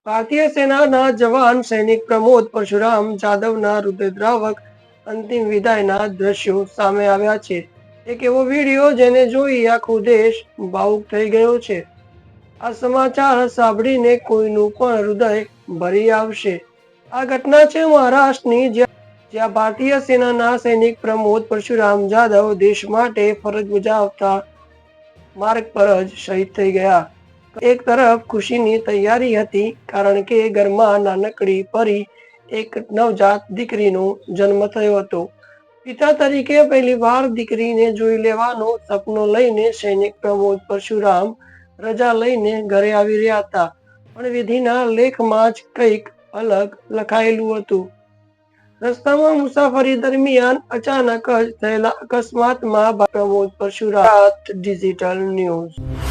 ભારતીય સેનાના જવાન સૈનિક પ્રમોદ પરશુરામ જાદવના હૃદયદ્રાવક અંતિમ વિદાયના દ્રશ્યો સામે આવ્યા છે. એક એવો વિડીયો જેને જોઈ આખો દેશ ભાવુક થઈ ગયો છે. આ સમાચાર સાંભળીને કોઈનું પણ હૃદય ભરી આવશે. આ ઘટના છે મહારાષ્ટ્રની, જ્યાં ભારતીય સેનાના સૈનિક પ્રમોદ પરશુરામ જાદવ દેશ માટે ફરજ બજાવતા માર્ગ પર જ શહીદ થઈ ગયા. એક તરફ ખુશીની તૈયારી હતી, કારણ કે ઘરમાં નાનકડી પરી એક નવજાત દીકરીનો જન્મ થયો હતો. પિતા તરીકે પહેલીવાર દીકરીને જોઈ લેવાનું સપનું લઈને સૈનિક પ્રમોદ પરશુરામ રજા લઈને ઘરે આવી રહ્યા હતા. પણ વિધિના લેખમાં જ કંઈક અલગ લખાયેલું હતું. રસ્તામાં મુસાફરી દરમિયાન અચાનક જ થયેલા અકસ્માતમાં પ્રમોદ પરશુરામ ડિજિટલ ન્યૂઝ।